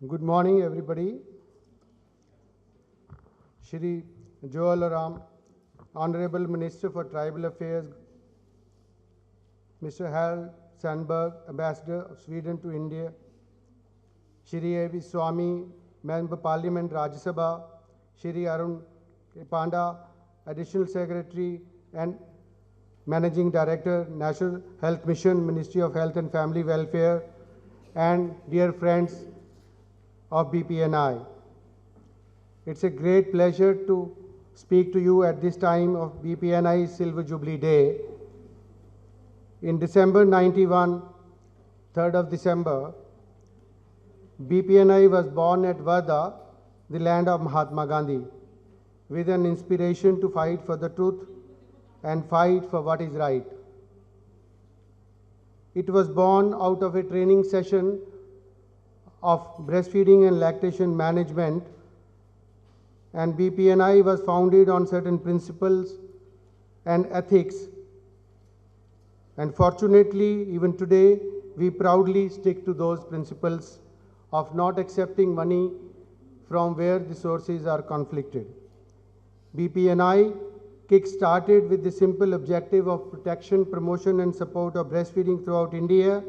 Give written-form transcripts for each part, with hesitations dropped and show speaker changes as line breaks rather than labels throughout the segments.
Good morning, everybody. Shri Joel Ram, Honorable Minister for Tribal Affairs, Mr. Harold Sandberg, Ambassador of Sweden to India, Shri A.V. Swami, Member Parliament, Rajya Sabha, Shri Arun Panda, Additional Secretary and Managing Director, National Health Mission, Ministry of Health and Family Welfare, and dear friends of BPNI. It's a great pleasure to speak to you at this time of BPNI Silver Jubilee Day. In December 91, 3rd of December, BPNI was born at Wardha, the land of Mahatma Gandhi, with an inspiration to fight for the truth and fight for what is right. It was born out of a training session of breastfeeding and lactation management, and BPNI was founded on certain principles and ethics, and fortunately even today we proudly stick to those principles of not accepting money from where the sources are conflicted. BPNI kick-started with the simple objective of protection, promotion and support of breastfeeding throughout India.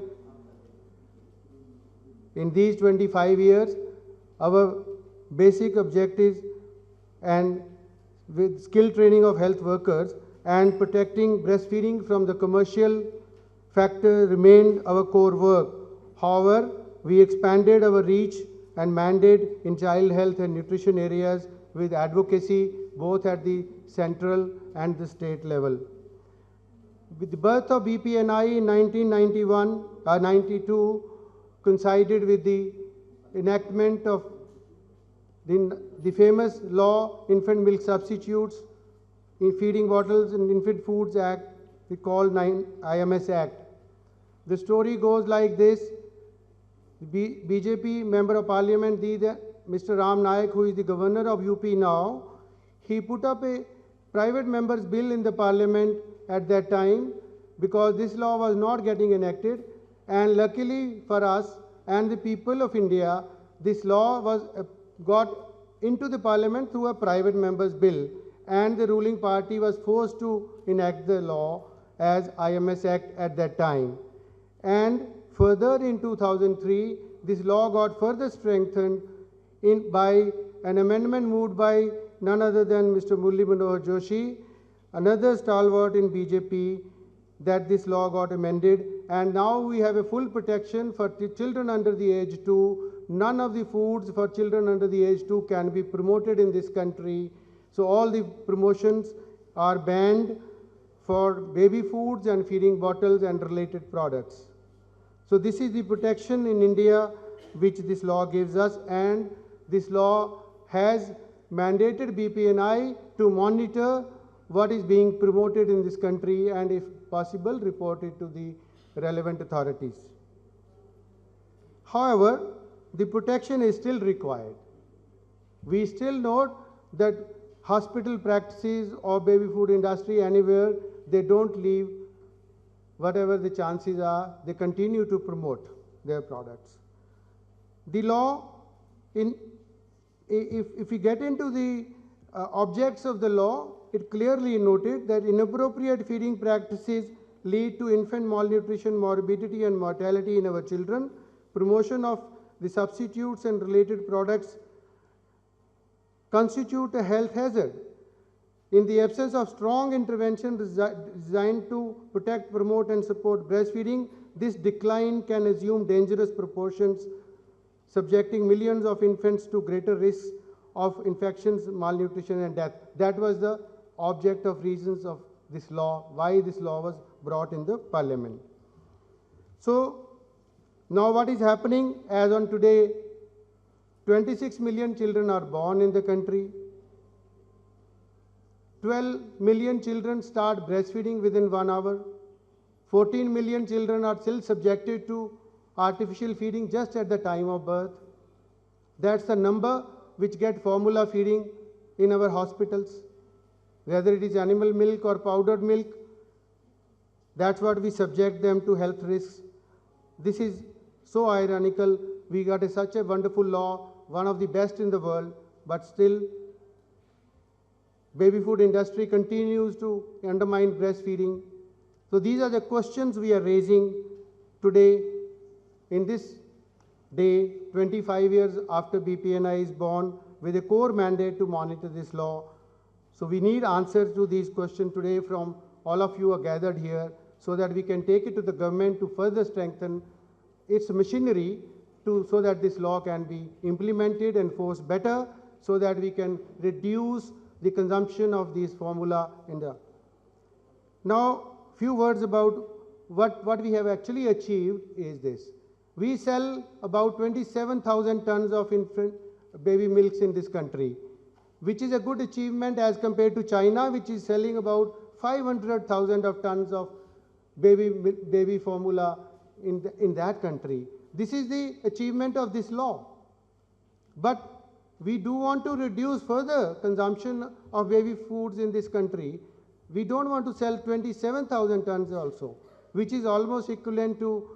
In these 25 years, our basic objectives and with skill training of health workers and protecting breastfeeding from the commercial factor remained our core work. However, we expanded our reach and mandate in child health and nutrition areas with advocacy both at the central and the state level. With the birth of BPNI in 92 coincided with the enactment of the famous law Infant Milk Substitutes in Feeding Bottles and Infant Foods Act, we call IMS Act. The story goes like this. BJP Member of Parliament, Mr. Ram Nayak, who is the Governor of UP now, he put up a private member's bill in the Parliament at that time because this law was not getting enacted, and luckily for us and the people of India, this law was got into the Parliament through a private member's bill, and the ruling party was forced to enact the law as IMS Act at that time. And further in 2003, this law got further strengthened by an amendment moved by none other than Mr. Murli Manohar Joshi, another stalwart in BJP, that this law got amended, and now we have a full protection for children under the age 2. None of the foods for children under the age 2 can be promoted in this country. So all the promotions are banned for baby foods and feeding bottles and related products. So this is the protection in India which this law gives us, and this law has mandated BPNI to monitor what is being promoted in this country and if possible report it to the relevant authorities. However, the protection is still required. We still note that hospital practices or baby food industry anywhere, they don't leave whatever the chances are, they continue to promote their products. The law, if we get into the objects of the law, it clearly noted that inappropriate feeding practices lead to infant malnutrition, morbidity and mortality in our children. Promotion of the substitutes and related products constitute a health hazard. In the absence of strong intervention designed to protect, promote and support breastfeeding, this decline can assume dangerous proportions, subjecting millions of infants to greater risks of infections, malnutrition and death. That was the object of reasons of this law, why this law was brought in the Parliament. So now what is happening as on today, 26 million children are born in the country. 12 million children start breastfeeding within 1 hour. 14 million children are still subjected to artificial feeding just at the time of birth. That's the number which get formula feeding in our hospitals. Whether it is animal milk or powdered milk, that's what we subject them to health risks. This is so ironical we got such a wonderful law, one of the best in the world, but still baby food industry continues to undermine breastfeeding. So these are the questions we are raising today in this day, 25 years after BPNI is born, with a core mandate to monitor this law. So we need answers to these questions today from all of you are gathered here, so that we can take it to the government to further strengthen its machinery so that this law can be implemented and enforced better, so that we can reduce the consumption of these formula in the. Now, few words about what we have actually achieved is this. We sell about 27,000 tons of infant baby milks in this country, which is a good achievement as compared to China, which is selling about 500,000 of tons of baby formula in that country. This is the achievement of this law. But we do want to reduce further consumption of baby foods in this country. We don't want to sell 27,000 tons also, which is almost equivalent to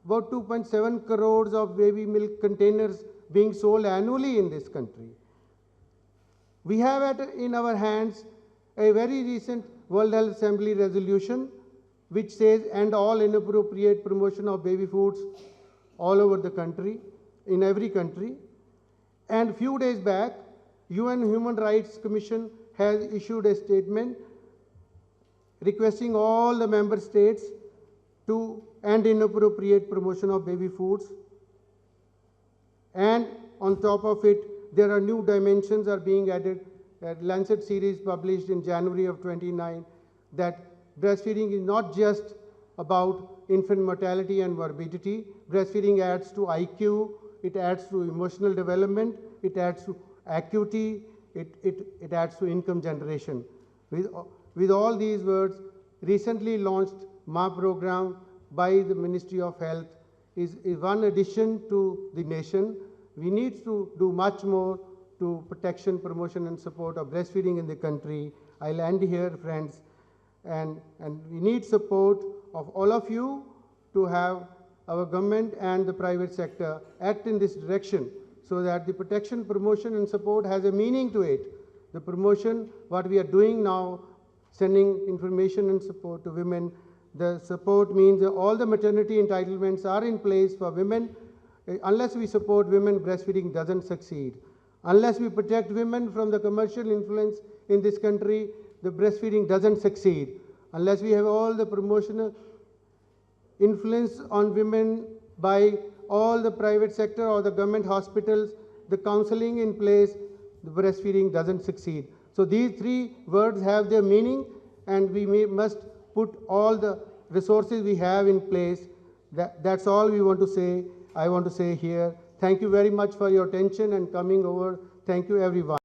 about 2.7 crores of baby milk containers being sold annually in this country. We have in our hands a very recent World Health Assembly resolution which says end all inappropriate promotion of baby foods all over the country, in every country. And few days back, UN Human Rights Commission has issued a statement requesting all the member states to end inappropriate promotion of baby foods. And on top of it, there are new dimensions are being added. Lancet series published in January of 29 that breastfeeding is not just about infant mortality and morbidity. Breastfeeding adds to IQ, it adds to emotional development, it adds to acuity, it adds to income generation. With all these words, recently launched MA program by the Ministry of Health is one addition to the nation. We need to do much more to protection, promotion and support of breastfeeding in the country. I'll end here, friends. And we need support of all of you to have our government and the private sector act in this direction, so that the protection, promotion and support has a meaning to it. The promotion, what we are doing now, sending information and support to women. The support means that all the maternity entitlements are in place for women. Unless we support women, breastfeeding doesn't succeed. Unless we protect women from the commercial influence in this country, the breastfeeding doesn't succeed. Unless we have all the promotional influence on women by all the private sector or the government hospitals, the counseling in place, the breastfeeding doesn't succeed. So these three words have their meaning, and we must put all the resources we have in place. That's all we want to say. I want to say here. Thank you very much for your attention and coming over. Thank you, everyone.